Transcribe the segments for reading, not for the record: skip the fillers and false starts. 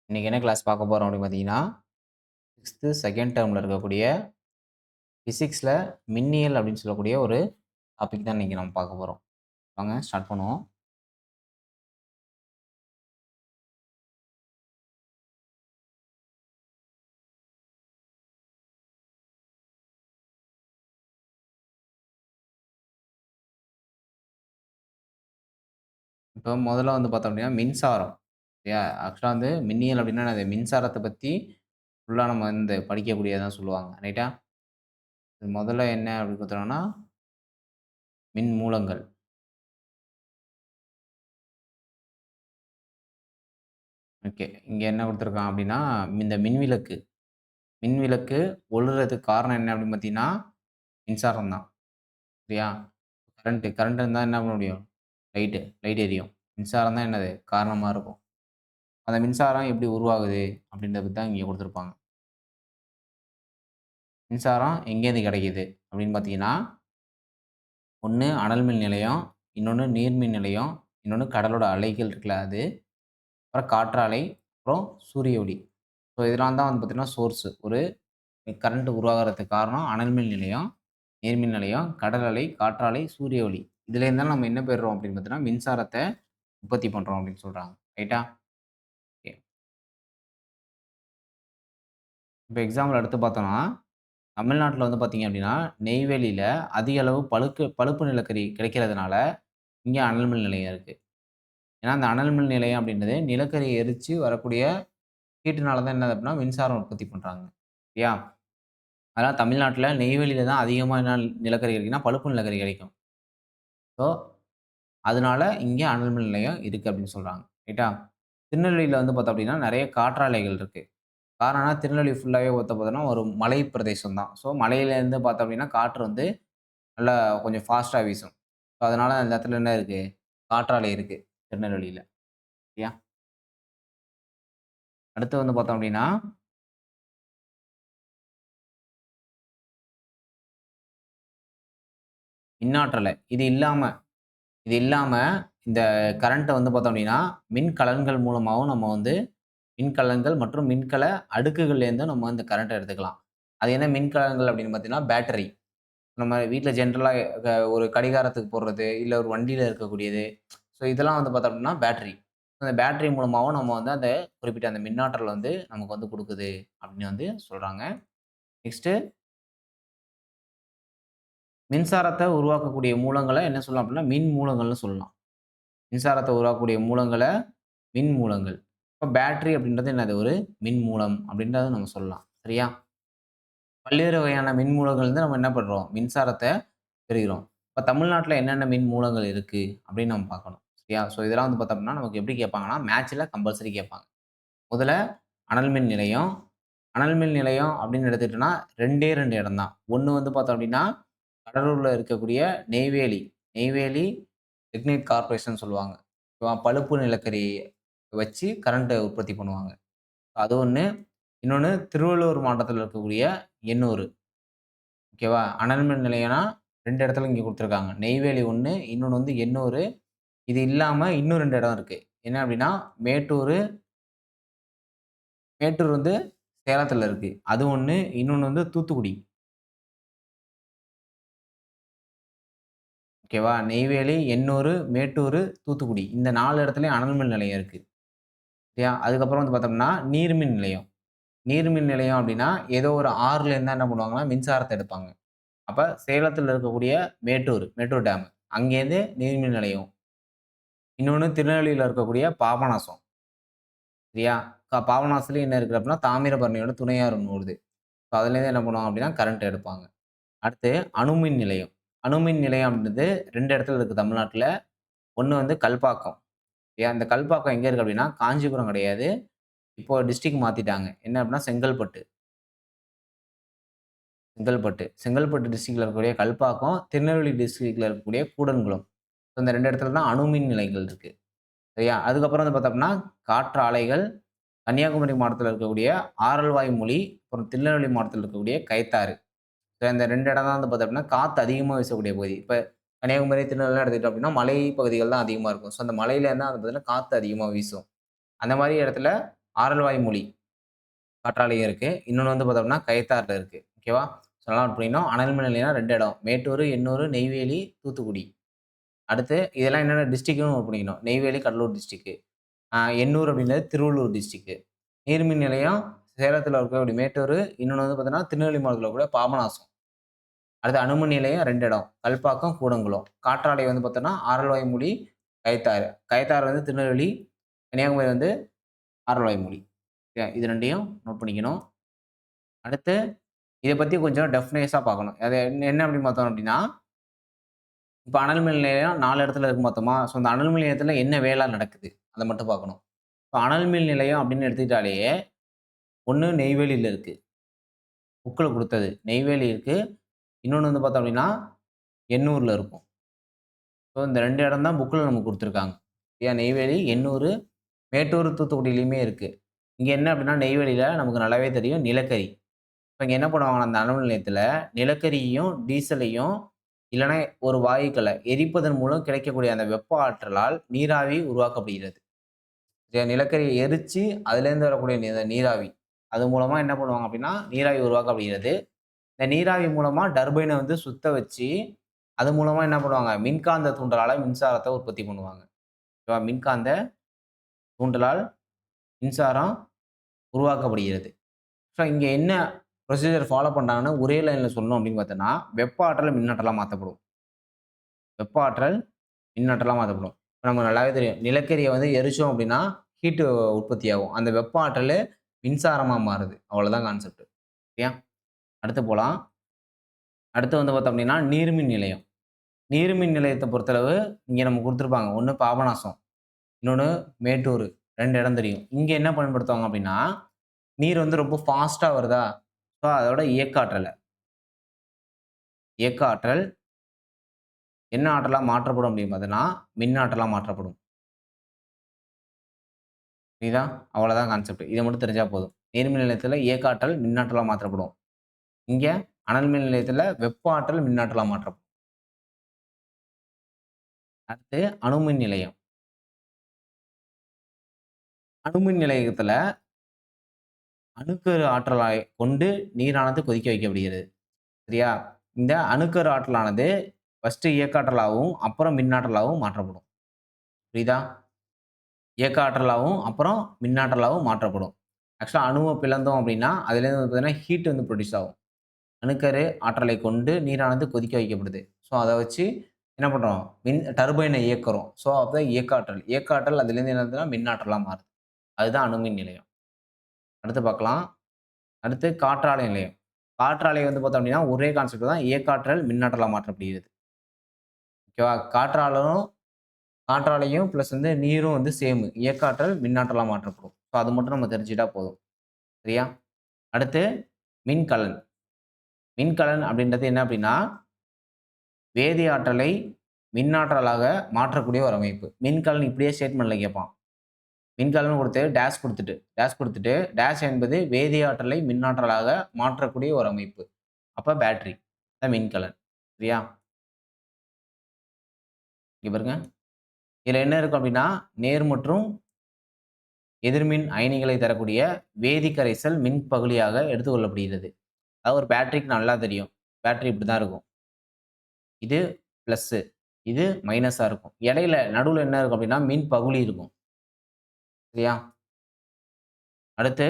இன்னைக்கு என்ன கிளாஸ் பார்க்க போறோம் அப்படின்னு பார்த்தீங்கன்னா, 6த் செகண்ட் டெர்ம்ல இருக்கக்கூடிய பிசிக்ஸ்ல மின்னியல் அப்படின்னு சொல்லக்கூடிய ஒரு டாபிக் தான் இன்னைக்கு நம்ம பார்க்க போறோம். வாங்க ஸ்டார்ட் பண்ணுவோம். இப்போ முதல்ல வந்து பார்த்தோம் அப்படின்னா, மின்சாரம். சரியா? ஆக்சுவலா வந்து மின்னியல் அப்படின்னா என்னது? மின்சாரத்த பத்தி ஃபுல்லா நம்ம வந்து படிக்கக்கூடியதா சொல்லுவாங்க. ரைட்டா? இது முதல்ல என்ன அப்படின்னு பார்த்தோம்னா, மின் மூலங்கள். ஓகே. இங்க என்ன குடுத்துருக்கான் அப்படின்னா, இந்த மின்விளக்கு. மின்விளக்கு ஒளிர்றதுக்கு காரணம் என்ன அப்படின்னு பார்த்தீங்கன்னா, மின்சாரம் தான். சரியா? கரண்ட் இருந்தா என்ன பண்ண முடியும்? லைட் எரியும். மின்சாரம் தான் என்னது? காரணமா இருக்கும். அந்த மின்சாரம் எப்படி உருவாகுது? அப்படின்றத பத்தி தான் இங்க குடுத்துருப்பாங்க. மின்சாரம் எங்கேருந்து கிடைக்குது? அப்படின்னு பார்த்தீங்கன்னா, ஒண்ணு அனல் மின் நிலையம், இன்னொன்னு நீர் மின் நிலையம், இன்னொன்னு கடலோட அலைகள் இருக்குல்ல அது, அப்புறம் காற்றாலை, அப்புறம் சூரிய ஒளி. ஸோ இதெல்லாம் தான் வந்து பார்த்தீங்கன்னா சோர்ஸ். ஒரு கரண்ட் உருவாகுறதுக்கு காரணம் அனல் மின் நிலையம், நீர்மின் நிலையம், கடல் அலை, காற்றாலை, சூரிய ஒளி. இதுலேருந்து தான் நம்ம என்ன பெறுறோம் அப்படின்னு பார்த்தீங்கன்னா, மின்சாரத்த உற்பத்தி பண்றோம் அப்படின்னு சொல்றாங்க. ரைட்டா? ஓகே. இப்ப எக்ஸாம்பிள் எடுத்து பார்த்தோம்னா, தமிழ்நாட்டுல வந்து பார்த்தீங்க அப்படின்னா, நெய்வேலியில அதிக அளவு பழுப்பு நிலக்கரி கிடைக்கிறதுனால, இங்க அனல் மின் நிலையம் இருக்கு. ஏன்னா, அந்த அனல் மின் நிலையம் அப்படின்றது நிலக்கரிய எரிச்சு வரக்கூடிய ஹீட்டுனால தான் என்னது அப்படின்னா, மின்சாரம் உற்பத்தி பண்றாங்க. சரியா? அதனால தமிழ்நாட்டுல நெய்வேலியில தான் அதிகமா என்ன நிலக்கரி கிடைக்கும்னா, பழுப்பு நிலக்கரி கிடைக்கும். ஸோ, அதனால இங்க அனல் மின் நிலையம் இருக்கு அப்படின்னு சொல்றாங்க. ரைட்டா? திருநெல்வேலியில வந்து பார்த்தோம் அப்படின்னா, நெறைய காற்றாலைகள் இருக்கு. காரணம்னா, திருநெல்வேலி ஃபுல்லாவே வந்து பார்த்தீங்கன்னா, ஒரு மலை பிரதேசம் தான். ஸோ, மலையிலேருந்து பார்த்தோம் அப்படின்னா, காற்று வந்து நல்லா கொஞ்சம் ஃபாஸ்ட்டா வீசும். ஸோ, அதனால அந்த இடத்துல என்ன இருக்கு? காற்றாலை இருக்கு, திருநெல்வேலியில. சரியா? அடுத்து வந்து பார்த்தோம் அப்படின்னா, மின்னாற்றலை. இது இல்லாம இந்த கரண்ட்ட வந்து பார்த்தோம் அப்படின்னா, மின்கலன்கள் மூலமாவும் நம்ம வந்து மின்கலன்கள் மற்றும் மின்கல அடுக்குகள்லேருந்து நம்ம இந்த கரண்ட்ட எடுத்துக்கலாம். அது என்ன மின்கலன்கள் அப்படின்னு பார்த்தீங்கன்னா, பேட்டரி. நம்ம வீட்ல ஜென்ரலா ஒரு கடிகாரத்துக்கு போடுறது, இல்ல ஒரு வண்டியில இருக்கக்கூடியது. ஸோ இதெல்லாம் வந்து பார்த்தோம் அப்படின்னா பேட்டரி. அந்த பேட்டரி மூலமாவும் நம்ம வந்து அந்த குறிப்பிட்ட அந்த மின்னாற்றல் வந்து நமக்கு வந்து குடுக்குது அப்படின்னு வந்து சொல்றாங்க. நெக்ஸ்ட்டு மின்சாரத்த உருவாக்கக்கூடிய மூலங்கள என்ன சொல்லலாம் அப்படின்னா, மின் மூலங்கள்னு சொல்லலாம். மின்சாரத்த உருவாக்கக்கூடிய மூலங்கள மின் மூலங்கள். இப்ப பேட்டரி அப்படின்றது என்னது? ஒரு மின் மூலம் அப்படின்றத நம்ம சொல்லலாம். சரியா? பல்வேறு வகையான மின் மூலங்கள்லருந்து நம்ம என்ன பண்றோம்? மின்சாரத்த பெறுகிறோம். இப்ப தமிழ்நாட்டுல என்னென்ன மின் மூலங்கள் இருக்கு? அப்படின்னு நம்ம பார்க்கணும். சரியா? ஸோ இதெல்லாம் வந்து பார்த்தோம்னா, நமக்கு எப்படி கேட்பாங்கன்னா, மேத்ஸ்ல கம்பல்சரி கேட்பாங்க. முதல்ல அனல் மின் நிலையம். அனல் மின் நிலையம் அப்படின்னு எடுத்துக்கிட்டோம்னா, 2டே 2 இடம் தான். ஒண்ணு வந்து பார்த்தோம் அப்படின்னா, கடலூர்ல இருக்கக்கூடிய நெய்வேலி. நெய்வேலி லிக்னைட் கார்ப்பரேஷன் சொல்லுவாங்க. பழுப்பு நிலக்கரி வச்சு கரண்ட் உற்பத்தி பண்ணுவாங்க. அது ஒண்ணு. இன்னொன்னு திருவள்ளூர் மாவட்டத்தில இருக்கக்கூடிய எண்ணூர். ஓகேவா? அனல் மின் நிலையம்னா 2 இடத்துல இங்க குடுத்துருக்காங்க. நெய்வேலி 1, இன்னொன்னு வந்து எண்ணூரு. இது இல்லாம இன்னும் 2 இடம் இருக்கு. என்ன அப்டின்னா, மேட்டூரு. மேட்டூர் வந்து சேலத்துல இருக்கு. அது 1. இன்னொன்னு வந்து தூத்துக்குடி. ஓகேவா? நெய்வேலி, எண்ணூரு, மேட்டூரு, தூத்துக்குடி. இந்த 4 இடத்துலயும் அனல் மின் நிலையம் இருக்கு. சரியா? அதுக்கப்புறம் வந்து பார்த்தோம்னா, நீர்மின் நிலையம். நீர்மின் நிலையம் அப்டின்னா, ஏதோ ஒரு ஆறுல இருந்து என்ன பண்ணுவாங்கன்னா, மின்சாரத்த எடுப்பாங்க. அப்ப சேலத்துல இருக்கக்கூடிய மேட்டூர் டேம். அங்கேருந்து நீர்மின் நிலையம். இன்னொன்னு திருநெல்வேலியில இருக்கக்கூடிய பாபநாசம். சரியா? பாபநாசத்திலயும் என்ன இருக்கு அப்டின்னா, தாமிரபரணியோட துணையாறு ஒண்ணு ஓடுது. ஸோ, அதுலேருந்து என்ன பண்ணுவாங்க அப்டின்னா, கரண்ட் எடுப்பாங்க. அடுத்து அணுமின் நிலையம். அணுமின் நிலையம் அப்டின்றது 2 இடத்துல இருக்கு தமிழ்நாட்ல. ஒண்ணு வந்து கல்பாக்கம். சரியா? இந்த கல்பாக்கம் எங்க இருக்கு அப்டின்னா, காஞ்சிபுரம் கிடையாது. இப்போ டிஸ்ட்ரிக்ட் மாத்திட்டாங்க. என்ன அப்டின்னா செங்கல்பட்டு. செங்கல்பட்டு டிஸ்ட்ரிக்ட்ல இருக்கக்கூடிய கல்பாக்கம், திருநெல்வேலி டிஸ்ட்ரிக்ட்ல இருக்கக்கூடிய கூடன்குளம். ஸோ, இந்த 2 இடத்துல தான் அணுமின் நிலையங்கள் இருக்கு. சரியா? அதுக்கப்புறம் வந்து பார்த்தோம்னா, காற்று ஆலைகள், கன்னியாகுமரி மாவட்டத்தில இருக்கக்கூடிய ஆரல்வாய்மொழி, அப்புறம் திருநெல்வேலி மாவட்டத்தில இருக்கக்கூடிய கயத்தாறு. ஸோ இந்த 2 இடம் தான் வந்து பார்த்தோம்னா, காத்து அதிகமா வீசக்கூடிய பகுதி. இப்ப கன்னியாகுமரி, திருநெல்வேலிலாம் எடுத்துக்கிட்டோம் அப்படின்னா, மலை பகுதிகள் தான் அதிகமா இருக்கும். ஸோ அந்த மலையில தான் வந்து பார்த்தீங்கன்னா, காத்து அதிகமா வீசும். அந்த மாரி இடத்துல ஆரல் வாய்மொழி காற்றாலையும் இருக்கு. இன்னொன்னு வந்து பார்த்தோம்னா, கயத்தாறுல இருக்கு. ஓகேவா? ஸோ நல்லா நோட் பண்ணிக்கணும். அனல் மின் நிலையம்னா 2 இடம். மேட்டூர், எண்ணூர், நெய்வேலி, தூத்துக்குடி. அடுத்து இதெல்லாம் என்னென்ன டிஸ்ட்ரிக்ட்ன்னு நோட் பண்ணிக்கணும். நெய்வேலி, கடலூர் டிஸ்ட்ரிக்ட். எண்ணூர் அப்படின்றது திருவள்ளூர் டிஸ்ட்ரிக்ட். நீர்மின் நிலையம் சேலத்தில இருக்கக்கூடிய மேட்டூர், இன்னொன்னு வந்து பார்த்தீங்கன்னா, திருநெல்வேலி மாவட்டத்தில இருக்கக்கூடிய பாபநாசம். அடுத்து அணுமின் நிலையம் 2 இடம். கல்பாக்கம், கூடங்குளம். காற்றாலை வந்து பார்த்தோம்னா, ஆரல்வாய்மொழி, கயத்தாறு. கயத்தாறு வந்து திருநெல்வேலி, கன்னியாகுமரி வந்து ஆரல்வாய்மொழி. ஓகே. இது 2யும் நோட் பண்ணிக்கணும். அடுத்து இத பத்தி கொஞ்சம் டெஃபினைஸா பார்க்கணும். அது என்ன அப்படின்னு பார்த்தோம் அப்படின்னா, இப்ப அனல் மின் நிலையம் 4 இடத்துல இருக்கு மொத்தமா. ஸோ, அந்த அனல் மின் நிலையத்தில என்ன வேலை நடக்குது? அத மட்டும் பார்க்கணும். இப்ப அனல் மின் நிலையம் அப்படின்னு எடுத்துக்கிட்டாலே, ஒண்ணு நெய்வேலியில இருக்கு. புக்ல குடுத்தது. நெய்வேலி இருக்கு. இன்னொன்னு வந்து பார்த்தோம் அப்படின்னா, எண்ணூர்ல இருக்கும். ஸோ, இந்த 2 இடம் தான் புக்ல நமக்கு குடுத்துருக்காங்க. சரியா? நெய்வேலி, எண்ணூரு, மேட்டூர், தூத்துக்குடியிலயுமே இருக்கு. இங்க என்ன அப்படின்னா, நெய்வேலியில நமக்கு நல்லாவே தெரியும் நிலக்கரி. இப்ப இங்க என்ன பண்ணுவாங்கன்னா, அந்த அனல் நிலையத்தில நிலக்கரியையும், டீசலையும் இல்லன்னா ஒரு வாயுக்கள எரிப்பதன் மூலம் கிடைக்கக்கூடிய அந்த வெப்ப ஆற்றலால் நீராவி உருவாக்கப்படுகிறது. நிலக்கரிய எரிச்சு அதிலேருந்து வரக்கூடிய நீராவி. அது மூலமா என்ன பண்ணுவாங்க அப்படின்னா, நீராவி உருவாக்கப்படுகிறது. இந்த நீராவி மூலமா டர்பைன வந்து சுத்த வச்சு, அது மூலமா என்ன பண்ணுவாங்க, மின்காந்த தூண்டலால மின்சாரத்த உற்பத்தி பண்ணுவாங்க. ஓகேவா? மின்காந்த தூண்டலால் மின்சாரம் உருவாக்கப்படுகிறது. ஸோ இங்க என்ன ப்ரொசீஜர் ஃபாலோ பண்றாங்கன்னு ஒரே லைன்ல சொல்லணும் அப்படின்னு பார்த்தோம்னா, வெப்ப ஆற்றல மின்னாற்றலா மாத்தப்படும். வெப்ப ஆற்றல் மின்னாற்றலா மாத்தப்படும். இப்ப நமக்கு நல்லாவே தெரியும். நிலக்கரிய வந்து எரிச்சோம் அப்படின்னா, ஹீட் உற்பத்தி ஆகும். அந்த வெப்ப ஆற்றலு மின்சாரமா மாறுது. அவ்வளோதான் கான்செப்ட். சரியா? அடுத்து போலாம். அடுத்து வந்து பார்த்தோம் அப்படின்னா, நீர்மின் நிலையம். நீர்மின் நிலையத்த பொறுத்தளவு இங்க நமக்கு குடுத்துருப்பாங்க. ஒண்ணு பாபநாசம், இன்னொன்னு மேட்டூர். 2 இடம் தெரியும். இங்க என்ன பயன்படுத்துவாங்க அப்படின்னா, நீர் வந்து ரொம்ப ஃபாஸ்ட்டா வருதா, ஸோ அதோட இயக்க ஆற்றல் என்ன ஆற்றலா மாற்றப்படும் அப்படின்னு பார்த்தீங்கன்னா, மின் ஆற்றலா மாற்றப்படும். புரியுதா? அவ்வளோதான் கான்செப்ட். இத மட்டும் தெரிஞ்சா போதும். நீர்மின் நிலையத்தில இயக்க ஆற்றல் மின்னாற்றலா மாற்றப்படும். இங்க அனல் மின் நிலையத்தில வெப்ப ஆற்றல் மின்னாற்றலா மாற்றப்படும். அடுத்து அணுமின் நிலையம். அணுமின் நிலையத்தில அணுக்கரு ஆற்றலை கொண்டு நீரானது கொதிக்க வைக்கப்படுகிறது. சரியா? இந்த அணுக்கரு ஆற்றலானது ஃபர்ஸ்ட் இயக்க ஆற்றலாவும், அப்புறம் மின்னாற்றலாவும் மாற்றப்படும். புரியுதா? இயக்க ஆற்றலாவும், அப்புறம் மின்னாற்றலாவும் மாற்றப்படும். ஆக்சுவலா அணுவ பிளந்தோம் அப்படின்னா, அதிலேருந்து வந்து பார்த்தீங்கன்னா, ஹீட் வந்து புரொடியூஸ் ஆகும். அணுக்கரு ஆற்றலை கொண்டு நீரானது கொதிக்க வைக்கப்படுது. ஸோ, அத வச்சு என்ன பண்றோம்? டர்பைன இயக்குறோம். ஸோ, அப்ப இயக்க ஆற்றல். இயக்க ஆற்றல் அதிலேருந்து என்ன ஆகுதுன்னா, மின் ஆற்றலா மாறுது. அதுதான் அணுமின் நிலையம். அடுத்து பார்க்கலாம். அடுத்து காற்றாலை நிலையம். காற்றாலை வந்து பார்த்தோம் அப்படின்னா, ஒரே கான்செப்ட் தான். இயக்காற்றல் மின்னாற்றலா மாற்றப்படுகிறது. ஓகேவா? காற்றாலையும் பிளஸ் வந்து நீரும் வந்து சேம். இயக்காற்றல் மின்னாற்றலா மாற்றப்படும். ஸோ, அது மட்டும் நம்ம தெரிஞ்சுட்டா போதும். சரியா? அடுத்து மின்கலன். மின்கலன் அப்படின்றது என்ன அப்படின்னா, வேதி ஆற்றலை மின்னாற்றலாக மாற்றக்கூடிய ஒரு அமைப்பு. மின்கலன் இப்படியே ஸ்டேட்மென்ட்ல கேட்பான். மின்கலன் குடுத்து டேஷ் என்பது வேதி ஆற்றலை மின்னாற்றலாக மாற்றக்கூடிய ஒரு அமைப்பு. அப்ப பேட்டரி. அதான் மின்கலன். சரியா? இங்க பாருங்க. இதுல என்ன இருக்கும் அப்படின்னா, நேர் மற்றும் எதிர்மின் அயனிகளை தரக்கூடிய வேதி கரைசல் மின் பகுளியாக எடுத்துக்கொள்ளப்படுகிறது. அதாவது ஒரு பேட்டரிக்கு நல்லா தெரியும். பேட்டரி இப்படித்தான் இருக்கும். இது பிளஸ்ஸு. இது மைனஸா இருக்கும். இடையில நடுவுல என்ன இருக்கும் அப்படின்னா, மின் பகுளி இருக்கும். சரியா? அடுத்து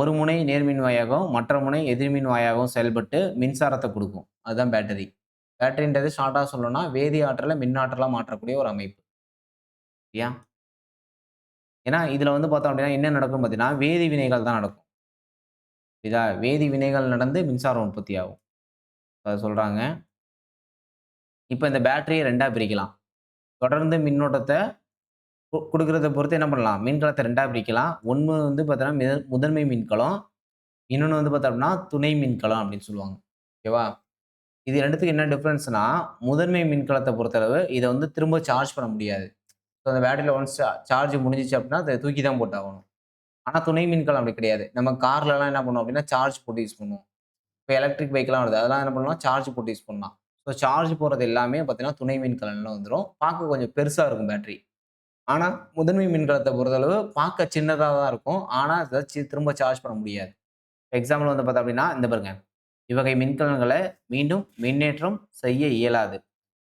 ஒரு முனை நேர்மின் வாயாகவும், மற்ற முனை எதிர்மின் வாயாகவும் செயல்பட்டு மின்சாரத்த குடுக்கும். அதுதான் பேட்டரி. பேட்டரின்றது ஷார்ட்டா சொல்லணும்னா, வேதி ஆற்றல மின் ஆற்றலா மாற்றக்கூடிய ஒரு அமைப்பு. சரியா? ஏன்னா, இதுல வந்து பார்த்தோம் அப்படின்னா, என்ன நடக்கும்னு பார்த்தீங்கன்னா, வேதி வினைகள் தான் நடக்கும். புரியுதா? வேதி வினைகள் நடந்து மின்சாரம் உற்பத்தி ஆகும். அத சொல்றாங்க. இப்ப இந்த பேட்டரிய 2ஆ பிரிக்கலாம். தொடர்ந்து மின்னோட்டத்த குடுக்கிறத பொறுத்து என்ன பண்ணலாம்? மின்கலத்த 2ஆ பிரிக்கலாம். ஒண்ணு வந்து பார்த்தீங்கன்னா, முதன்மை மின்கலம். இன்னொன்னு வந்து பார்த்தோம்னா, துணை மின்கலம் அப்படின்னு சொல்லுவாங்க. ஓகேவா? இது 2த்துக்கும் என்ன டிஃபரன்ஸ்னா, முதன்மை மின்கலத்த பொறுத்தளவு, இத வந்து திரும்ப சார்ஜ் பண்ண முடியாது. ஸோ அந்த பேட்டரில ஒன்ஸ் சார்ஜ் முடிஞ்சுச்சு அப்படின்னா, அத தூக்கி தான் போட்டாகணும். ஆனா துணை மின்கலம் அப்படி கிடையாது. நம்ம கார்லலாம் என்ன பண்ணுவோம் அப்படின்னா, சார்ஜ் போட்டு யூஸ் பண்ணுவோம். இப்ப எலக்ட்ரிக் பைக்லாம் வருது. அதெல்லாம் என்ன பண்ணலாம், சார்ஜ் போட்டு யூஸ் பண்ணலாம். ஸோ சார்ஜ் போடுறது எல்லாமே பார்த்தீங்கன்னா, துணை மின்கலன்ல வந்துரும். பார்க்க கொஞ்சம் பெருசா இருக்கும் பேட்டரி. ஆனா, முதன்மை மின்கலத்த பொறுத்தளவு பார்க்க சின்னதா தான் இருக்கும். ஆனா, அத திரும்ப சார்ஜ் பண்ண முடியாது. எக்ஸாம்பிள் வந்து பார்த்தோம் அப்டின்னா, இந்த பாருங்க. இவ்வகை மின்கலன்கள மீண்டும் மின்னேற்றம் செய்ய இயலாது.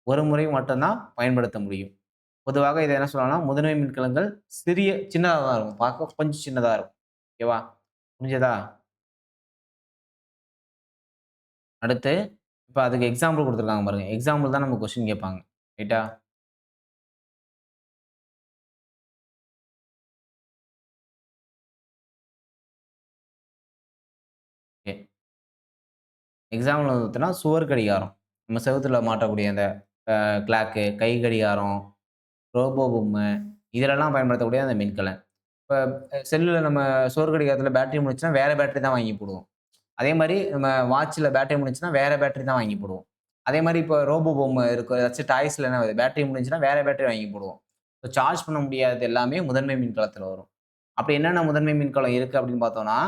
ஒரு முறை மட்டும் தான் பயன்படுத்த முடியும். பொதுவாக இத என்ன சொல்லலாம்னா, முதன்மை மின்கலங்கள் சின்னதா தான் இருக்கும். பார்க்க கொஞ்சம் சின்னதா இருக்கும். ஓகேவா? புரிஞ்சதா? அடுத்து, இப்ப அதுக்கு எக்ஸாம்பிள் குடுத்துருக்காங்க பாருங்க. எக்ஸாம்பிள் தான் நமக்கு கொஸ்டின் கேட்பாங்க. ரைட்டா? ஓகே. எக்ஸாம்பிள் வந்து பார்த்தீங்கன்னா, சுவர் கடிகாரம். நம்ம செவுத்துல மாட்டக்கூடிய அந்த கிளாக்கு, கை கடிகாரம், ரோபோ பொம்மை, இதுலலாம் பயன்படுத்தக்கூடிய அந்த மின்கலன். இப்ப செல்லுல நம்ம சுவர் கடிகாரத்துல பேட்டரி முடிஞ்சுச்சுனா, வேற பேட்டரி தான் வாங்கி போடுவோம். அதே மாரி நம்ம வாட்ச்ல பேட்டரி முடிஞ்சுச்சுனா, வேற பேட்டரி தான் வாங்கி போடுவோம். அதே மாரி இப்ப ரோபோ பொம்மை இருக்கும். ஏதாச்சும் டாய்ஸ்ல என்ன ஆகுது, பேட்டரி முடிஞ்சுச்சுனா வேற பேட்டரி வாங்கி போடுவோம். இப்ப சார்ஜ் பண்ண முடியாதது எல்லாமே முதன்மை மின்கலத்துல வரும். அப்படி என்னென்ன முதன்மை மின்கலம் இருக்கு அப்படின்னு பார்த்தோம்னா,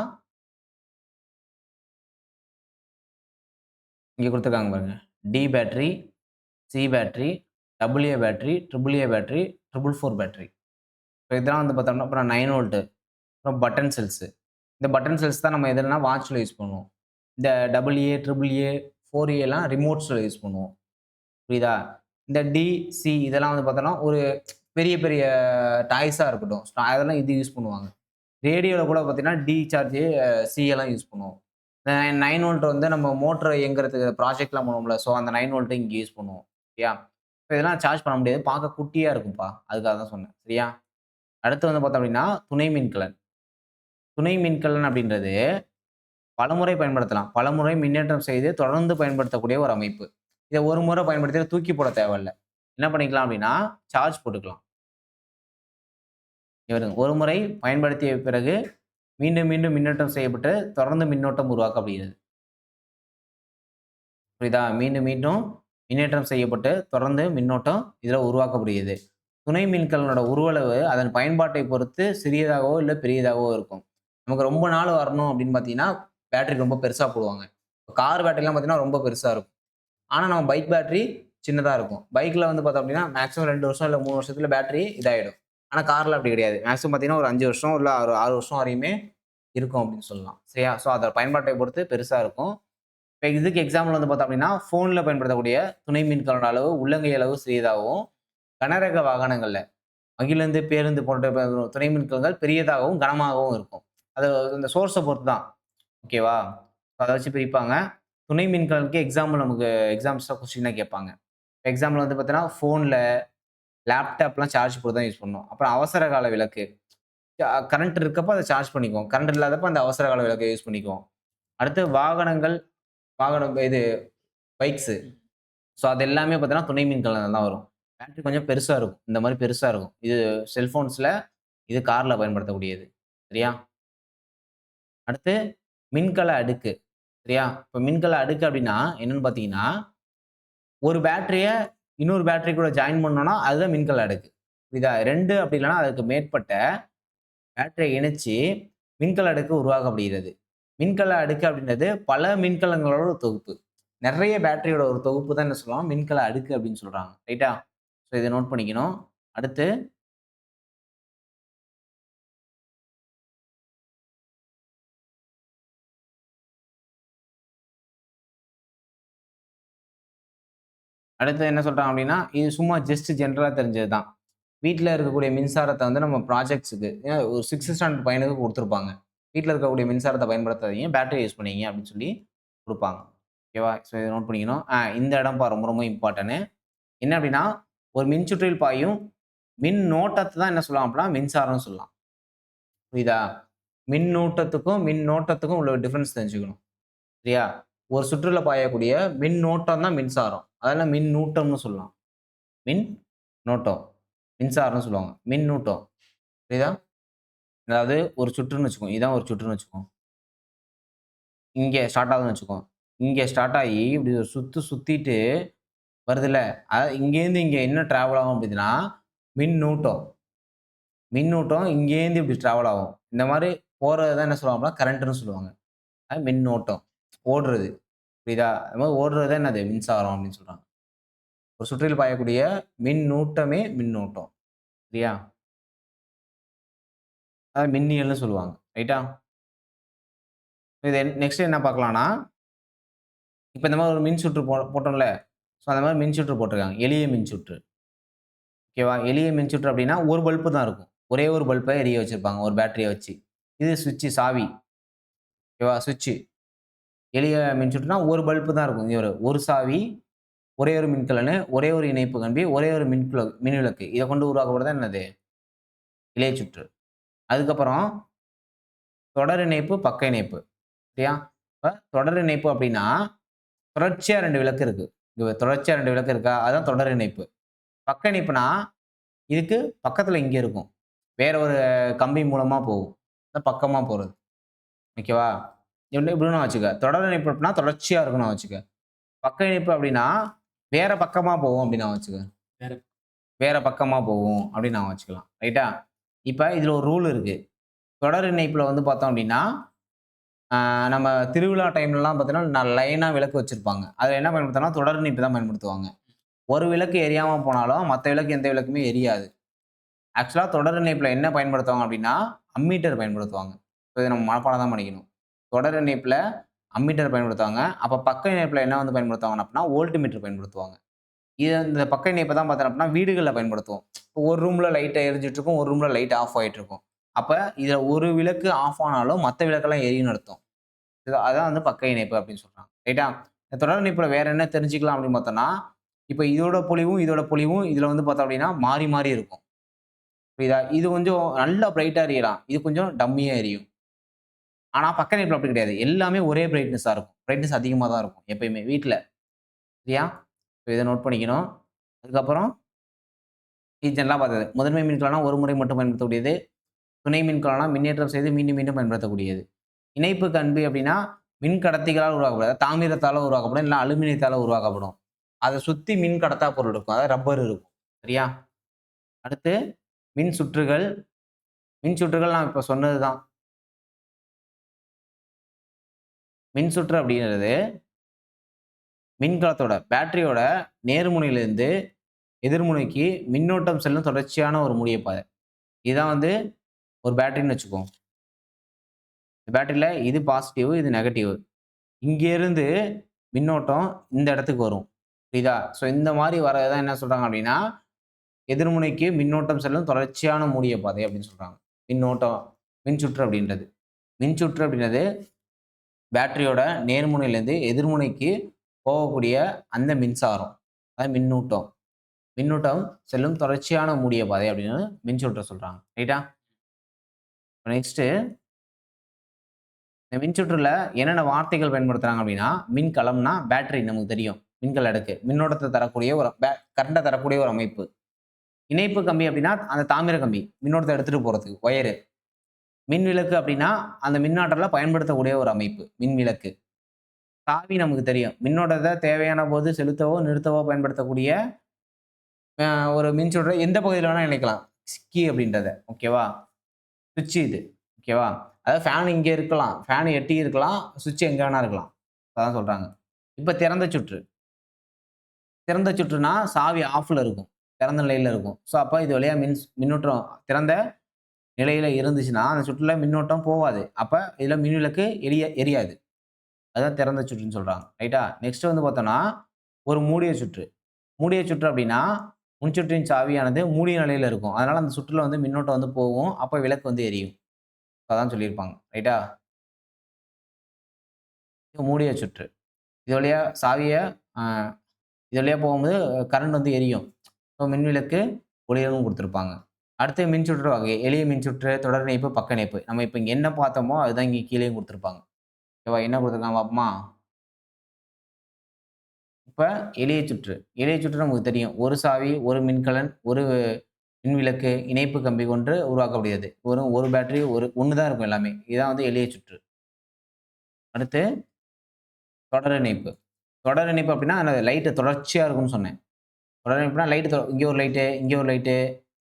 இங்க குடுத்துருக்காங்க பாருங்க. D battery, C battery, AA battery, AAA battery, 444 battery. இப்ப இதெல்லாம் வந்து பார்த்தோம்னா, அப்புறம் 9 வோல்ட், அப்புறம் பட்டன் செல்ஸ். இந்த பட்டன் செல்ஸ் தான் நம்ம எதுலனா வாட்ச்ல யூஸ் பண்ணுவோம். இந்த AA, AAA, 4Aலாம் ரிமோட்ஸ்ல யூஸ் பண்ணுவோம். புரியுதா? இந்த டி, சி இதெல்லாம் வந்து பார்த்தோம்னா, ஒரு பெரிய பெரிய டாய்ஸா இருக்கட்டும். அதெல்லாம் இது யூஸ் பண்ணுவாங்க. ரேடியோல கூட பார்த்தீங்கன்னா, டி சார்ஜ், சி எல்லாம் யூஸ் பண்ணுவோம். இந்த 9 வோல்ட் வந்து நம்ம மோட்டார் இயங்குறதுக்கு ப்ராஜெக்ட்லாம் பண்ணுவோம்ல. ஸோ அந்த 9 வோல்ட்ட இங்க யூஸ் பண்ணுவோம். சரியா? இப்ப இதெல்லாம் சார்ஜ் பண்ண முடியாது. பார்க்க குட்டியா இருக்கும்ப்பா. அதுக்காக தான் சொன்னேன். சரியா? அடுத்து வந்து பார்த்தோம் அப்டின்னா, துணை மின்கலன். துணை மின்கலன் அப்டின்றது பலமுறை பயன்படுத்தலாம். பலமுறை மின்னேற்றம் செய்து தொடர்ந்து பயன்படுத்தக்கூடிய ஒரு அமைப்பு. இத ஒரு முறை பயன்படுத்தி தூக்கி போட தேவையில்ல. என்ன பண்ணிக்கலாம் அப்டின்னா, சார்ஜ் போட்டுக்கலாம். இங்க பாருங்க. ஒரு முறை பயன்படுத்திய பிறகு மீண்டும், மீண்டும் மின்னூட்டம் செய்யப்பட்டு தொடர்ந்து மின்னோட்டம் உருவாக்கப்படுகிறது. புரியுதா? மீண்டும், மீண்டும் மின்னேற்றம் செய்யப்பட்டு தொடர்ந்து மின்னோட்டம் இதுல உருவாக்கப்படுகிறது. துணை மின்கலனோட உருவளவு அதன் பயன்பாட்டை பொறுத்து சிறியதாகவோ, இல்ல பெரியதாகவோ இருக்கும். நமக்கு ரொம்ப நாள் வரணும் அப்படின்னு பார்த்தீங்கன்னா, பேட்டரி ரொம்ப பெருசா போடுவாங்க. கார் பேட்டரிலாம் பார்த்தீங்கன்னா, ரொம்ப பெருசா இருக்கும். ஆனா, நம்ம பைக் பேட்டரி சின்னதா இருக்கும். பைக்ல வந்து பார்த்தோம் அப்படின்னா, மேக்ஸிமம் 2 வருஷம் இல்ல 3 வருஷத்துல பேட்டரி இதாயிடும். ஆனா, கார்ல அப்படி கிடையாது. மேக்ஸிமம் பார்த்தீங்கன்னா, ஒரு 5 வருஷம் இல்ல 6 வருஷம் வரையுமே இருக்கும் அப்படின்னு சொல்லலாம். சரியா? ஸோ, அதோட பயன்பாட்டை பொறுத்து பெருசா இருக்கும். இப்ப இதுக்கு எக்ஸாம்பிள் வந்து பார்த்தோம் அப்படின்னா, ஃபோன்ல பயன்படுத்தக்கூடிய துணை மின்கலனோட அளவு உள்ளங்கை அளவு சிறியதாகவும், கனரக வாகனங்கள்ல மகிழுந்து, பேருந்து போன்ற துணை மின்கலங்கள் பெரியதாகவும், கனமாகவும் இருக்கும். அது அந்த சோர்ஸ பொறுத்து தான். ஓகேவா? அத வச்சு பிரிப்பாங்க. துணை மின்கலனுக்கு எக்ஸாம்பிள் நமக்கு எக்ஸாம்ஸ்ல கொஸ்டினா கேட்பாங்க. எக்ஸாம்பிள் வந்து பார்த்தீங்கன்னா, ஃபோன்ல, லேப்டாப்லாம் சார்ஜ் போட்டு தான் யூஸ் பண்ணணும். அப்புறம் அவசர கால விளக்கு. கரண்ட் இருக்கப்ப அத சார்ஜ் பண்ணிக்குவோம். கரண்ட் இல்லாதப்ப அந்த அவசர கால விளக்க யூஸ் பண்ணிக்குவோம். அடுத்து வாகனங்கள், இது பைக்ஸ். ஸோ அது எல்லாமே பார்த்தீங்கன்னா, துணை மின்கலன்ல தான் வரும். பேட்டரி கொஞ்சம் பெருசா இருக்கும். இந்த மாரி பெருசா இருக்கும். இது செல்ஃபோன்ஸ்ல, இது கார்ல பயன்படுத்தக்கூடியது. சரியா? அடுத்து மின்கல அடுக்கு. சரியா? இப்ப மின்கல அடுக்கு அப்டின்னா என்னன்னு பார்த்தீங்கன்னா, ஒரு பேட்டரிய இன்னொரு பேட்டரி கூட ஜாயின் பண்ணோம்னா, அதுதான் மின்கல அடுக்கு. புரியுதா? 2 அப்டி இல்லன்னா அதுக்கு மேற்பட்ட பேட்டரிய இணைச்சு மின்கல அடுக்கு உருவாக்கப்படுகிறது. மின்கல அடுக்கு அப்டின்றது பல மின்கலங்களோட ஒரு தொகுப்பு. நெறைய பேட்டரியோட ஒரு தொகுப்பு தான் என்ன சொல்லுவாங்க, மின்கல அடுக்கு அப்டின்னு சொல்றாங்க. ரைட்டா? ஸோ இத நோட் பண்ணிக்கணும். அடுத்து அடுத்து என்ன சொல்றாங்க அப்டின்னா, இது சும்மா ஜஸ்ட் ஜெனரலா தெரிஞ்சது தான். வீட்ல இருக்கக்கூடிய மின்சாரத்த வந்து நம்ம ப்ராஜெக்ட்ஸ்க்கு ஒரு 6த் ஸ்டாண்டர்ட் பையனுக்கு குடுத்துருப்பாங்க. வீட்ல இருக்கக்கூடிய மின்சாரத்த பயன்படுத்தாதீங்க. பேட்டரி யூஸ் பண்ணீங்க அப்டின்னு சொல்லி குடுப்பாங்க. ஓகேவா? ஸோ இத நோட் பண்ணிக்கணும். இந்த இடம்பா ரொம்ப ரொம்ப இம்பார்ட்டன்ட். என்ன அப்டின்னா, ஒரு மின்சுற்றில் பாயும் மின்னோட்டத்த தான் என்ன சொல்லலாம் அப்டின்னா, மின்சாரம்னு சொல்லலாம். புரியுதா? மின்னூட்டத்துக்கும், மின்னோட்டத்துக்கும் உள்ள டிஃபரன்ஸ் தெரிஞ்சுக்கணும். சரியா? ஒரு சுற்றுல பாயக்கூடிய மின்னோட்டம் தான் மின்சாரம். அதெல்லாம் மின்னூட்டம்னு சொல்லலாம். மின்னோட்டம். மின்சாரம்னு சொல்லுவாங்க. மின்னூட்டம். புரியுதா? அதாவது ஒரு சுற்றுன்னு வச்சுக்கோங்க. இதான் ஒரு சுற்றுன்னு வச்சுக்கோங்க. இங்க ஸ்டார்ட் ஆகுதுன்னு வச்சுக்கோங்க. இங்க ஸ்டார்ட் ஆகி இப்படி ஒரு சுத்து சுத்திட்டு வருதுல்ல. இங்கேருந்து இங்க என்ன டிராவல் ஆகும் அப்படின்னா, மின்னூட்டம். மின்னூட்டம் இங்கேருந்து இப்படி டிராவல் ஆகும். இந்த மாரி போறது தான் என்ன சொல்லுவாங்கன்னா, கரண்ட்ன்னு சொல்லுவாங்க. அது மின்னோட்டம். ஓடுறது. புரியுதா? அது மாரி ஓடுறது தான் என்னது? மின்சாரம் அப்படின்னு சொல்றாங்க. ஒரு சுற்றில் பாயக்கூடிய மின்னூட்டமே மின்னோட்டம். சரியா? அத மின்னியல்னு சொல்லுவாங்க. ரைட்டா? இது நெக்ஸ்ட் என்ன பார்க்கலாம்னா, இப்ப இந்த மாரி ஒரு மின் சுற்று போட்டோம்ல. ஸோ அந்த மாரி மின் சுற்று போட்டுருக்காங்க. எளிய மின் சுற்று. ஓகேவா? எளிய மின் சுற்று அப்டின்னா, ஒரு பல்ப் தான் இருக்கும். ஒரே ஒரு பல்ப எரிய வச்சிருப்பாங்க. ஒரு பேட்டரிய வச்சு. இது சுவிட்ச் சாவி. ஓகேவா? சுவிட்ச். எளிய மின் சுற்றுனா ஒரு பல்ப் தான் இருக்கும். இங்க ஒரு சாவி, ஒரே ஒரு மின்கலனு, ஒரே ஒரு இணைப்பு கம்பி, ஒரே ஒரு மின்விளக்கு. இத கொண்டு உருவாக்கப்படுறது என்னது? இணைய சுற்று. அதுக்கப்புறம் தொடர் இணைப்பு, பக்க இணைப்பு. சரியா? இப்ப தொடர் இணைப்பு அப்டின்னா, தொடர்ச்சியா 2 விளக்கு இருக்கு. இங்க தொடர்ச்சியா 2 விளக்கு இருக்கா? அதான் தொடர் இணைப்பு. பக்க இணைப்புனா, இதுக்கு பக்கத்துல இங்க இருக்கும். வேற ஒரு கம்பி மூலமா போகும். பக்கமா போறது. ஓகேவா? இப்படின்னு வச்சுக்க. தொடர் இணைப்பு அப்டின்னா தொடர்ச்சியா இருக்கணும் வச்சுக்க. பக்க இணைப்பு அப்டின்னா, வேற பக்கமா போகும் அப்டின்னு வச்சுக்க. வேற பக்கமா போகும் அப்டின்னு நான் வச்சுக்கலாம். ரைட்டா? இப்ப இதுல ஒரு ரூல் இருக்கு. தொடர் இணைப்புல வந்து பார்த்தோம் அப்டின்னா, நம்ம திருவிழா டைம்லலாம் பார்த்தீங்கன்னா, லைனா விளக்கு வச்சிருப்பாங்க. அதுல என்ன பயன்படுத்துவாங்கன்னா, தொடர் இணைப்பு தான் பயன்படுத்துவாங்க. ஒரு விளக்கு எரியாம போனாலும், மத்த விளக்கு எந்த விளக்குமே எரியாது. ஆக்சுவலா தொடர் இணைப்புல என்ன பயன்படுத்துவாங்க அப்டின்னா, அம்மீட்டர் பயன்படுத்துவாங்க. இத நம்ம மனப்பாடம் தான் பண்ணிக்கணும். தொடர் இணைப்புல அம்மீட்டர் பயன்படுத்துவாங்க. அப்ப பக்க இணைப்புல என்ன வந்து பயன்படுத்துவாங்க அப்டின்னா, வோல்ட்மீட்டர் பயன்படுத்துவாங்க. இந்த பக்க இணைப்ப தான் பார்த்தோம் அப்டின்னா, வீடுகள்ல பயன்படுத்துவோம். ஒரு ரூம்ல லைட் எரிஞ்சுட்டு இருக்கும். ஒரு ரூம்ல லைட் ஆஃப் ஆயிட்டு இருக்கும். அப்ப இதுல ஒரு விளக்கு ஆஃப் ஆனாலும், மத்த விளக்கெல்லாம் எரியும்னு அர்த்தம். அதான் வந்து பக்க இணைப்பு அப்டின்னு சொல்றாங்க. ரைட்டா? இந்த தொடர் இணைப்புல வேற என்ன தெரிஞ்சுக்கலாம் அப்டின்னு பார்த்தோம்னா, இப்ப இதோட பொலிவும், இதோட பொலிவும் இதுல வந்து பார்த்தோம் அப்டின்னா, மாறி மாறி இருக்கும். புரியுதா? இது கொஞ்சம் நல்லா பிரைட்டா எரியலாம். இது கொஞ்சம் டம்மியா எரியும். ஆனா பக்க இணைப்புல அப்டி கிடையாது. எல்லாமே ஒரே பிரைட்னஸா இருக்கும். பிரைட்னஸ் அதிகமா தான் இருக்கும். எப்பயுமே வீட்ல. சரியா? இத நோட் பண்ணிக்கணும். அதுக்கப்புறம் இது ஜெனரலா பார்த்தது. முதன்மை மின்கலம்னா ஒரு முறை மட்டும் பயன்படுத்தக்கூடியது. துணை மின்கலம்னா மின்னேற்றம் செய்து மீண்டும் மீண்டும் பயன்படுத்தக்கூடியது. இணைப்பு கம்பி அப்டின்னா, மின் கடத்திகளால் உருவாக்கப்படும். தாமிரத்தால உருவாக்கப்படும். இல்ல அலுமினியத்தால உருவாக்கப்படும். அத சுத்தி மின் கடத்தா பொருள் இருக்கும். அதாவது ரப்பர் இருக்கும். சரியா? அடுத்து மின் சுற்றுகள். மின் சுற்றுகள் நான் இப்ப சொன்னது தான். மின் சுற்று அப்படிங்கிறது, மின்கலத்தோட பேட்டரியோட நேர்முனையிலிருந்து எதிர்முனைக்கு மின்னோட்டம் செல்லும் தொடர்ச்சியான ஒரு மூடிய பாதை. இதான் வந்து ஒரு பேட்டரின்னு வச்சுக்குவோம். இந்த பேட்டரில இது பாசிட்டிவ், இது நெகட்டிவ். இங்கேருந்து மின்னோட்டம் இந்த இடத்துக்கு வரும். புரியுதா? ஸோ இந்த மாரி வர்றது தான் என்ன சொல்றாங்க அப்படின்னா, எதிர்முனைக்கு மின்னோட்டம் செல்லும் தொடர்ச்சியான மூடிய பாதை அப்படின்னு சொல்றாங்க. மின்னோட்டம் மின்சுற்று அப்படின்றது. மின்சுற்று அப்படின்றது பேட்டரியோட நேர்முனையிலிருந்து எதிர்முனைக்கு போகக்கூடிய அந்த மின்சாரம். அதான் மின்னூட்டம். மின்னூட்டம் செல்லும் தொடர்ச்சியான மூடிய பாதை அப்படின்னு மின்சுற்ற சொல்றாங்க. ரைட்டா? நெக்ஸ்ட் இந்த மின்சுற்றுல என்னென்ன வார்த்தைகள் பயன்படுத்துறாங்க அப்படின்னா, மின்கலம்னா பேட்டரி நமக்கு தெரியும். மின்கல அடுக்கு. மின்னோட்டத்த தரக்கூடிய ஒரு கரண்ட்ட தரக்கூடிய ஒரு அமைப்பு. இணைப்பு கம்பி அப்படின்னா, அந்த தாமிர கம்பி. மின்னோட்டத்த எடுத்துட்டு போறதுக்கு ஒயரு. மின் விளக்கு அப்படின்னா, அந்த மின்னாற்றல பயன்படுத்தக்கூடிய ஒரு அமைப்பு. மின் விளக்கு. சாவி நமக்கு தெரியும். மின்னோட்டத்த தேவையான போது செலுத்தவோ, நிறுத்தவோ பயன்படுத்தக்கூடிய அ ஒரு மின்சுற்ற எந்த பகுதியில வேணா இணைக்கலாம். கீ அப்படின்றத. ஓகேவா? சுவிட்ச் இது. ஓகேவா? அதாவது ஃபேன் இங்க இருக்கலாம். ஃபேன் எட்டி இருக்கலாம். சுவிட்ச் எங்க வேணா இருக்கலாம். அதான் சொல்றாங்க. இப்ப திறந்த சுற்று. திறந்த சுற்றுனா சாவி ஆஃப்ல இருக்கும். திறந்த நிலையில இருக்கும். ஸோ அப்ப இது வழியா மின்னூட்டம் திறந்த நிலையில இருந்துச்சுன்னா, அந்த சுற்றுல மின்னோட்டம் போவாது. அப்ப இதுல மின்விளக்கு எரியாது. அதான் திறந்த சுற்றுன்னு சொல்றாங்க. ரைட்டா? நெக்ஸ்ட் வந்து பார்த்தோம்னா, ஒரு மூடிய சுற்று. மூடிய சுற்று அப்டின்னா, முன்சுற்றின் சாவியானது மூடிய நிலையில இருக்கும். அதனால அந்த சுற்றுல வந்து மின்னோட்டம் வந்து போகும். அப்ப விளக்கு வந்து எரியும். அதான் சொல்லியிருப்பாங்க. ரைட்டா? இது மூடிய சுற்று. இது வழியா சாவிய அ இது வழியா போகும்போது கரண்ட் வந்து எரியும். மின்விளக்கு ஒளிரவும் குடுத்திருப்பாங்க. அடுத்து மின்சுற்று வகை. எளிய மின்சுற்று, தொடர் இணைப்பு, பக்க இணைப்பு. நம்ம இப்ப இங்க என்ன பார்த்தோமோ, அதுதான் இங்க கீழயும் குடுத்திருப்பாங்க. ஓகேவா? என்ன குடுத்திருக்காங்க பாப்போமா? இப்ப எளிய சுற்று. எளிய சுற்று நமக்கு தெரியும். ஒரு சாவி, ஒரு மின்கலன், ஒரு மின்விளக்கு, இணைப்பு கம்பி கொண்டு உருவாக்கக்கூடியது. ஒரு பேட்டரி, ஒண்ணு தான் இருக்கும் எல்லாமே. இதான் வந்து எளிய சுற்று. அடுத்து தொடர் இணைப்பு. தொடர் இணைப்பு அப்டின்னா, அந்த லைட் தொடர்ச்சியா இருக்கும்னு சொன்னேன். தொடர் இணைப்புனா லைட் இங்க ஒரு லைட்டு, இங்க ஒரு லைட்டு,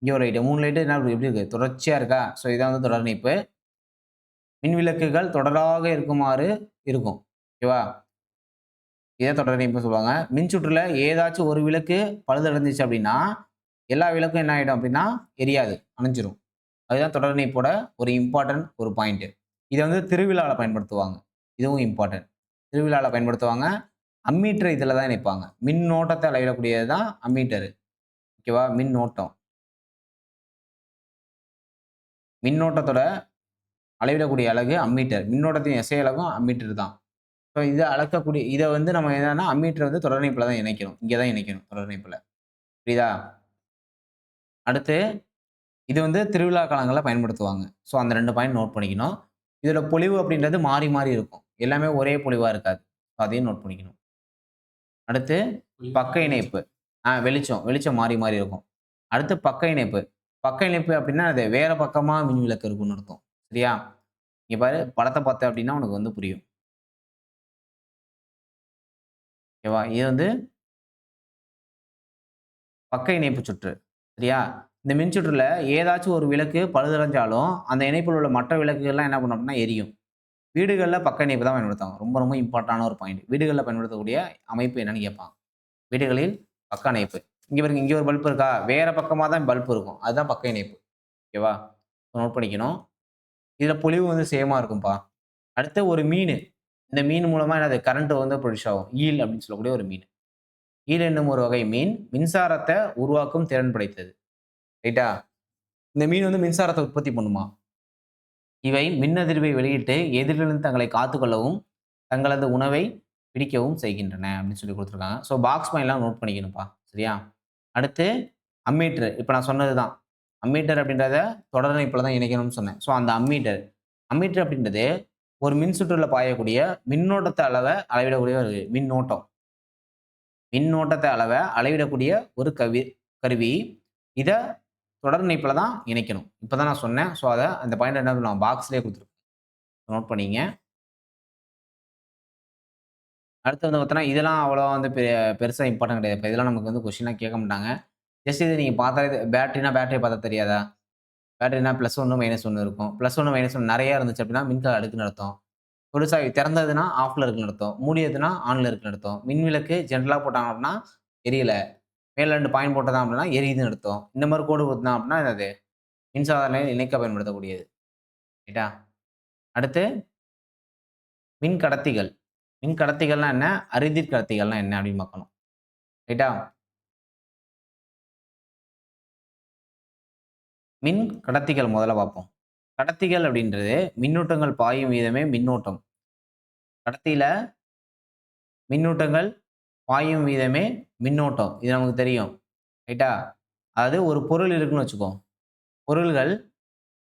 இங்க ஒரு லைட்டு. 3 லைட்டு என்ன எப்படி இருக்கு? தொடர்ச்சியா இருக்கா? ஸோ இதான் வந்து தொடர் இணைப்பு. மின் விளக்குகள் தொடராக இருக்குமாறு இருக்கும். ஓகேவா? இத தொடர் இணைப்புன்னு சொல்லுவாங்க. மின்சுற்றுல ஏதாச்சும் ஒரு விளக்கு பழுதடைஞ்சுச்சு அப்டின்னா, எல்லா விளக்கும் என்ன ஆயிடும் அப்டின்னா, எரியாது. அணைஞ்சிரும். அதுதான் தொடர் இணைப்போட ஒரு இம்பார்ட்டன்ட் ஒரு பாயிண்ட். இத வந்து திருவிழால பயன்படுத்துவாங்க. இதுவும் இம்பார்ட்டன்ட். திருவிழால பயன்படுத்துவாங்க. அம்மீட்டர் இதுல தான் இணைப்பாங்க. மின்னோட்டத்த அளவிடக்கூடியது தான் அம்மீட்டர். ஓகேவா? மின்னோட்டம். மின்னோட்டத்தோட அளவிடக்கூடிய அலகு அம்மீட்டர். மின்னோட்டத்தின் எஸ்ஐ அலகும் அம்மீட்டர் தான். ஸோ இத அளக்கக்கூடிய இத வந்து நம்ம என்னன்னா அம்மீட்டர் வந்து தொடர் இணைப்புல தான் இணைக்கணும். இங்க தான் இணைக்கணும் தொடர் இணைப்புல. புரியுதா? அடுத்து இது வந்து திருவிழா காலங்கள்ல பயன்படுத்துவாங்க. ஸோ அந்த 2 பாயிண்ட் நோட் பண்ணிக்கணும். இதோட பொலிவு அப்படின்றது மாறி, மாறி இருக்கும். எல்லாமே ஒரே பொலிவா இருக்காது. அதையும் நோட் பண்ணிக்கணும். அடுத்து பக்க இணைப்பு. வெளிச்சம். வெளிச்சம் மாறி, மாறி இருக்கும். அடுத்து பக்க இணைப்பு. பக்க இணைப்பு அப்படின்னா, அது வேற பக்கமா மின்விளக்கு இருக்கும்னு அர்த்தம். சரியா? இங்க பாரு படத்த பார்த்த அப்படின்னா உனக்கு வந்து புரியும். ஓகேவா? இது வந்து பக்க இணைப்பு சுற்று. சரியா? இந்த மின்சுற்றுல ஏதாச்சும் ஒரு விளக்கு பழுதடைஞ்சாலும், அந்த இணைப்பில் உள்ள மற்ற விளக்குகள்லாம் என்ன பண்ணும் அப்படின்னா எரியும். வீடுகள்ல பக்க இணைப்பு தான் பயன்படுத்துவாங்க. ரொம்ப, ரொம்ப இம்பார்ட்டன்டான ஒரு பாயிண்ட். வீடுகள்ல பயன்படுத்தக்கூடிய அமைப்பு என்னன்னு கேட்பாங்க. வீடுகளில் பக்க இணைப்பு. இங்க பாருங்க, இங்க ஒரு பல்ப் இருக்கா? வேற பக்கமா தான் பல்ப் இருக்கும். அதுதான் பக்க இணைப்பு. ஓகேவா? நோட் பண்ணிக்கணும். இதுல பொலிவு வந்து சேமா இருக்கும்பா. அடுத்து ஒரு மீனு. இந்த மீன் மூலமா என்னது கரண்ட் வந்து ப்ரொடியூஸ் ஆகும். ஈல் அப்படின்னு சொல்லக்கூடிய ஒரு மீன். ஈல் என்னும் ஒரு வகை மீன் மின்சாரத்த உருவாக்கும் திறன் படைத்தது. ரைட்டா? இந்த மீன் வந்து மின்சாரத்த உற்பத்தி பண்ணுமா? இவை மின்னதிர்வை வெளியிட்டு எதிரிலிருந்து தங்களை காத்துக்கொள்ளவும், தங்களது உணவை பிடிக்கவும் செய்கின்றன அப்படின்னு சொல்லி குடுத்துருக்காங்க. ஸோ பாக்ஸ் பாயிண்ட்லாம் நோட் பண்ணிக்கணும்ப்பா. சரியா? அடுத்து அம்மீட்டர். இப்ப நான் சொன்னது தான். அம்மீட்டர் அப்படின்றத தொடர் இணைப்புல தான் இணைக்கணும்னு சொன்னேன். ஸோ அந்த அம்மீட்டர். அம்மீட்டர் அப்படின்றது ஒரு மின்சுற்றுல பாயக்கூடிய மின்னோட்டத்த அளவிடக்கூடிய ஒரு மின்னோட்டம். மின்னோட்டத்த அளவிடக்கூடிய ஒரு கருவி. இத தொடர் இணைப்புல தான் இணைக்கணும். இப்ப தான் நான் சொன்னேன். ஸோ அந்த பாயிண்ட் என்ன நான் பாக்ஸ்லயே குடுத்துருக்கேன். நோட் பண்ணிக்கங்க. அடுத்து வந்து பார்த்தோன்னா, இதெல்லாம் அவ்வளவா வந்து பெருசா இம்பார்ட்டன்ட் கிடையாது. இப்ப இதெல்லாம் நமக்கு வந்து கொஸ்டினா கேட்க மாட்டாங்க. ஜஸ்ட் இது நீங்க பார்த்தாலே பேட்டரினா பேட்டரிய பார்த்தா தெரியாதா? பேட்டரினா +1 -1 இருக்கும். +1 -1 நெறைய இருந்துச்சு அப்படின்னா, மின்கல அடுக்குன்னு அர்த்தம். முழுசா திறந்ததுன்னா ஆஃப்ல இருக்குன்னு அர்த்தம். மூடியதுன்னா ஆன்ல இருக்குன்னு அர்த்தம். மின்விளக்கு ஜெனரலா போட்டாங்க அப்படின்னா, எரியல. மேல 2 பாயிண்ட் போட்டதான் அப்படின்னா, எரியுதுன்னு அர்த்தம். இந்த மாரி கோடு குடுத்தான் அப்படின்னா என்னது? மின்சாதன இணைக்க பயன்படுத்தக்கூடியது. ரைட்டா? அடுத்து மின் கடத்திகள். மின் கடத்திகள்னா என்ன? அரிதிர் கடத்திகள்னா என்ன? அப்படின்னு பார்க்கணும். ரைட்டா? மின் கடத்திகள் முதல்ல பார்ப்போம். கடத்திகள் அப்படின்றது மின்னூட்டங்கள் பாயும் வீதமே மின்னோட்டம். கடத்தியில மின்னூட்டங்கள் பாயும் வீதமே மின்னோட்டம். இது நமக்கு தெரியும். ரைட்டா? அதாவது ஒரு பொருள் இருக்குன்னு வச்சுக்கோ. பொருள்கள்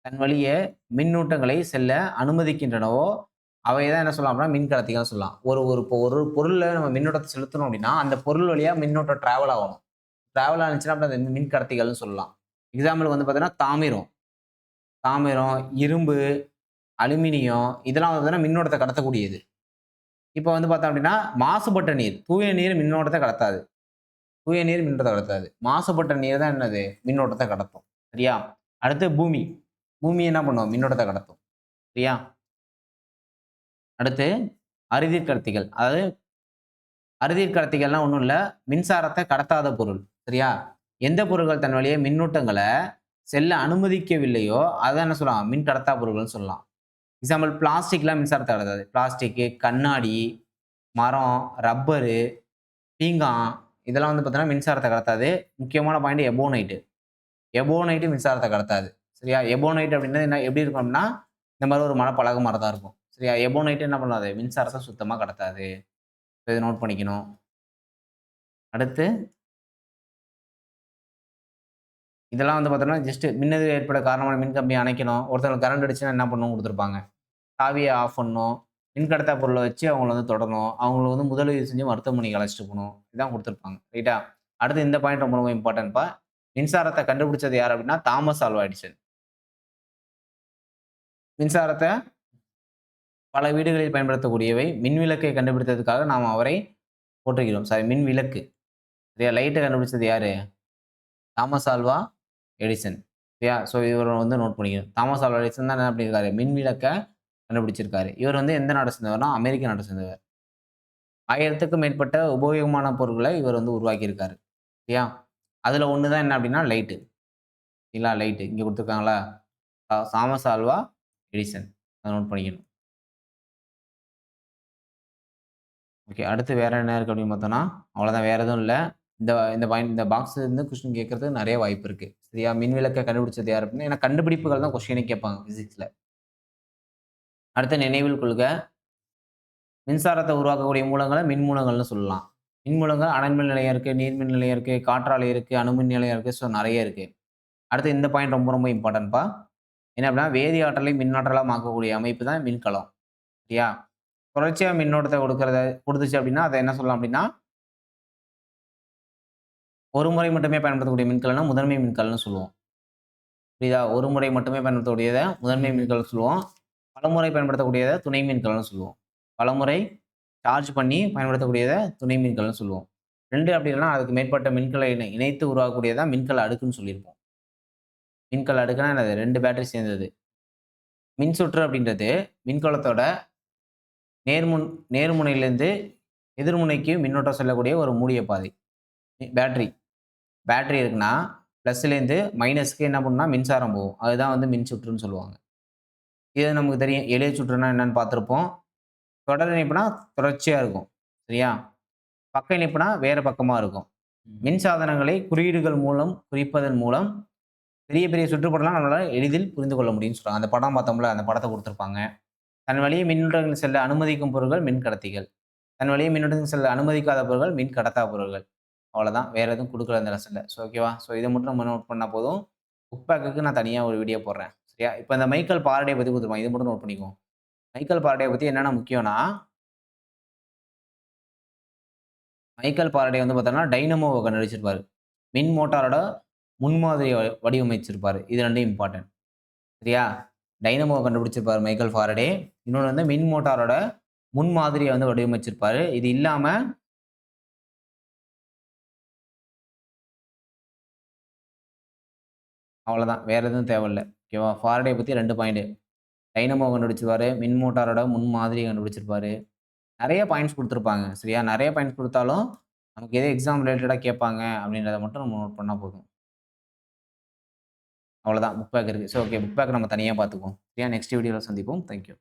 தன் வழியே மின்னூட்டங்களை செல்ல அனுமதிக்கின்றனவோ, அவை தான் என்ன சொல்லலாம் அப்படின்னா, மின் கடத்திகள்னு சொல்லலாம். ஒரு ஒரு ஒரு பொருள்ல நம்ம மின்னோட்டத்த செலுத்தணும் அப்படின்னா, அந்த பொருள் வழியா மின்னோட்டம் டிராவல் ஆகணும். டிராவல் ஆனுச்சுன்னா அப்ப அது மின் கடத்திகள்னு சொல்லலாம். எக்ஸாம்பிள் வந்து பார்த்தீங்கன்னா, தாமிரம். தாமிரம், இரும்பு, அலுமினியம் இதெல்லாம் வந்து பார்த்தீங்கன்னா, மின்னோட்டத்த கடத்தக்கூடியது. இப்ப வந்து பார்த்தோம் அப்படின்னா, மாசுபட்ட நீர். தூய நீர் மின்னோட்டத்த கடத்தாது. தூய நீர் மின்னோட்டத்த கடத்தாது. மாசுபட்ட நீர் தான் என்னது? மின்னோட்டத்த கடத்தும். சரியா? அடுத்து பூமி. பூமி என்ன பண்ணும்? மின்னோட்டத்த கடத்தும். சரியா? அடுத்து அறுதிர் கடத்திகள். அதாவது அறுதிர் கடத்திகள்னா ஒண்ணும் இல்ல. மின்சாரத்த கடத்தாத பொருள். சரியா? எந்த பொருட்கள் தன் வழியே மின்னூட்டங்கள செல்ல அனுமதிக்கவில்லையோ, அத என்ன சொல்லலாம்? மின் கடத்தா பொருள்கள்னு சொல்லலாம். எக்ஸாம்பிள் பிளாஸ்டிக்லாம் மின்சாரத்த கடத்தாது. பிளாஸ்டிக்கு, கண்ணாடி, மரம், ரப்பரு, பீங்கான் இதெல்லாம் வந்து பார்த்தீங்கன்னா, மின்சாரத்த கடத்தாது. முக்கியமான பாயிண்ட் எபோனைட். எபோனைட் மின்சாரத்த கடத்தாது. சரியா? எபோனைட் அப்படின்றது என்ன எப்படி இருக்கும் அப்படின்னா, இந்த மாரி ஒரு மரப்பலகை மாரி தான் இருக்கும். சரியா? எபோனைட் என்ன பண்ணாது? மின்சாரத்த சுத்தமா கடத்தாது. இத நோட் பண்ணிக்கணும். அடுத்து இதெல்லாம் வந்து பார்த்தோம்னா, ஜஸ்ட் மின்னதிர்வு ஏற்பட காரணமான மின்கம்பிய அணைக்கணும். ஒருத்தங்களுக்கு கரண்ட் அடிச்சுனா என்ன பண்ணணும்னு குடுத்துருப்பாங்க. சாவிய ஆஃப் பண்ணணும். மின்கடத்தா பொருள வச்சு அவங்கள வந்து தொடணும். அவங்கள வந்து முதலுதவி செஞ்சு மருத்துவமனைக்கு அழைச்சிட்டு போணும். இதான் குடுத்துருப்பாங்க. ரைட்டா? அடுத்து இந்த பாயிண்ட் ரொம்ப ரொம்ப இம்பார்ட்டன்ட்ப்பா. மின்சாரத்த கண்டுபிடிச்சது யார் அப்படின்னா, தாமஸ் ஆல்வா எடிசன். மின்சாரத்த பல வீடுகளில் பயன்படுத்தக்கூடியவை. மின்விளக்கை கண்டுபிடித்ததுக்காக நாம் அவரை போற்றுகிறோம். சாரி மின் விளக்கு. சரியா? லைட்ட கண்டுபிடிச்சது யாரு? Thomas Alva Edison. சரியா? ஸோ இவர வந்து நோட் பண்ணிக்கணும். தாமஸ் ஆல்வா எடிசன் தான் என்ன பண்ணியிருக்காரு? மின் விளக்க கண்டுபிடிச்சிருக்காரு. இவர் வந்து எந்த நாட்ட சேர்ந்தவர்னா, அமெரிக்க நாட்ட சேர்ந்தவர். 1000க்கும் மேற்பட்ட உபயோகமான பொருட்கள இவர் வந்து உருவாக்கியிருக்காரு. சரியா? அதுல ஒண்ணு தான் என்ன அப்படின்னா லைட்டு. சரிங்களா? லைட்டு. இங்க குடுத்துருக்காங்களா? Thomas Alva Edison. அத நோட் பண்ணிக்கணும். ஓகே. அடுத்து வேற என்ன இருக்கு அப்படின்னு பார்த்தோம்னா, அவ்வளோதான் வேற எதுவும் இல்ல. இந்த இந்த பாயிண்ட் இந்த பாக்ஸ்ல இருந்து கொஸ்டின் கேட்கறதுக்கு நெறைய வாய்ப்பு இருக்கு. சரியா? மின்விளக்க கண்டுபிடிச்சது யார் அப்படின்னா, ஏன்னா கண்டுபிடிப்புகள் தான் கொஸ்டினே கேட்பாங்க பிசிக்ஸ்ல. அடுத்து நினைவில் கொள்க, மின்சாரத்த உருவாக்கக்கூடிய மூலங்கள மின் மூலங்கள்னு சொல்லலாம். மின் மூலங்கள் அனல்மின் நிலையம் இருக்கு, நீர்மின் நிலையம் இருக்கு, காற்றாலை இருக்கு, அணுமின் நிலையம் இருக்கு. ஸோ நெறைய இருக்கு. அடுத்து இந்த பாயிண்ட் ரொம்ப ரொம்ப இம்பார்ட்டன்ட்ப்பா. என்ன அப்படின்னா, வேதி ஆற்றலை மின் ஆற்றலா மாக்கக்கூடிய அமைப்பு தான் மின்கலம். சரியா? தொடர்ச்சியா மின்னோட்டத்த குடுத்துச்சு அப்படின்னா, அத என்ன சொல்லலாம் அப்படின்னா, ஒரு முறை மட்டுமே பயன்படுத்தக்கூடிய மின்கலம்னா முதன்மை மின்கலம்னு சொல்லுவோம். புரியுதா? ஒரு முறை மட்டுமே பயன்படுத்தக்கூடியத முதன்மை மின்கலம்னு சொல்லுவோம். பலமுறை பயன்படுத்தக்கூடியத துணை மின்கலம்னு சொல்லுவோம். பலமுறை சார்ஜ் பண்ணி பயன்படுத்தக்கூடியத துணை மின்கலம்னு சொல்லுவோம். 2 அப்படி இல்லன்னா, அதுக்கு மேற்பட்ட மின்கல இணைத்து உருவாக்கக்கூடியது தான் மின்கல அடுக்குன்னு சொல்லியிருப்போம். மின்கல அடுக்குன்னா என்னது? 2 பேட்டரி சேர்ந்தது. மின்சுற்று அப்படின்றது மின்கலத்தோட நேர்முன் நேர்முனையிலிருந்து எதிர்முனைக்கு மின்னோட்டம் செல்லக்கூடிய ஒரு மூடிய பாதை. பேட்டரி பேட்டரி இருக்குன்னா, பிளஸ்லேருந்து மைனஸ்க்கு என்ன பண்ணும்னா மின்சாரம் போகும். அதுதான் வந்து மின்சுற்றுன்னு சொல்லுவாங்க. இது நமக்கு தெரியும். எளிய சுற்றுனா என்னன்னு பார்த்திருப்போம். தொடர் இணைப்புனா தொடர்ச்சியா இருக்கும். சரியா? பக்க இணைப்புனா வேற பக்கமா இருக்கும். மின் சாதனங்களை குறியீடுகள் மூலம் குறிப்பதன் மூலம் பெரிய பெரிய சுற்றுப்பாடெல்லாம் நம்மளால எளிதில் புரிந்து கொள்ள முடியும்னு சொல்றாங்க. அந்த படம் பார்த்தோம்ல, அந்த படத்த குடுத்திருப்பாங்க. தன் வழியே மின்னூட்டங்கள் செல்ல அனுமதிக்கும் பொருட்கள் மின்கடத்திகள். தன் வழியே மின்னூட்டங்கள் செல்ல அனுமதிக்காத பொருட்கள் மின் கடத்தா பொருட்கள். அவ்வளோதான். வேற எதுவும் குடுக்கல இந்த லெசன்ல. ஸோ ஓகேவா? ஸோ இத மட்டும் நம்ம நோட் பண்ணா போதும். புக் பேக்குக்கு நான் தனியா ஒரு வீடியோ போடுறேன். சரியா? இப்ப இந்த மைக்கேல் ஃபாரடே பத்தி குடுத்துருப்பாங்க. இத மட்டும் நோட் பண்ணிக்கோ. மைக்கேல் ஃபாரடே பத்தி என்னென்ன முக்கியம்னா, மைக்கேல் ஃபாரடே வந்து பார்த்தோம்னா, டைனமோவ கண்டுபிடிச்சிருப்பாரு. மின் மோட்டாரோட முன்மாதிரிய வடிவமைச்சிருப்பாரு. இது 2ம் இம்பார்ட்டன்ட். சரியா? டைனமோவ கண்டுபிடிச்சிருப்பாரு மைக்கேல் ஃபாரடே. இன்னொன்னு வந்து மின் மோட்டாரோட முன்மாதிரிய வந்து வடிவமைச்சிருப்பாரு. இது இல்லாம அவ்வளோதான். வேற எதுவும் தேவையில்ல. ஓகேவா? ஃபாரடே பத்தி 2 பாயிண்ட். டைனமோ கண்டுபிடிச்சிருப்பாரு. மின் மோட்டாரோட முன்மாதிரி கண்டுபிடிச்சிருப்பாரு. நெறைய பாயிண்ட்ஸ் குடுத்திருப்பாங்க. சரியா? நெறைய பாயிண்ட்ஸ் குடுத்தாலும், நமக்கு எது எக்ஸாம் ரிலேட்டடா கேட்பாங்க அப்படின்றத மட்டும் நம்ம நோட் பண்ணா போதும். அவ்வளோதான். புக் பேக் இருக்கு. So okay. புக் பேக் நம்ம தனியா பார்த்துக்குவோம். சரியா? நெக்ஸ்ட் வீடியோல சந்திப்போம். Thank you.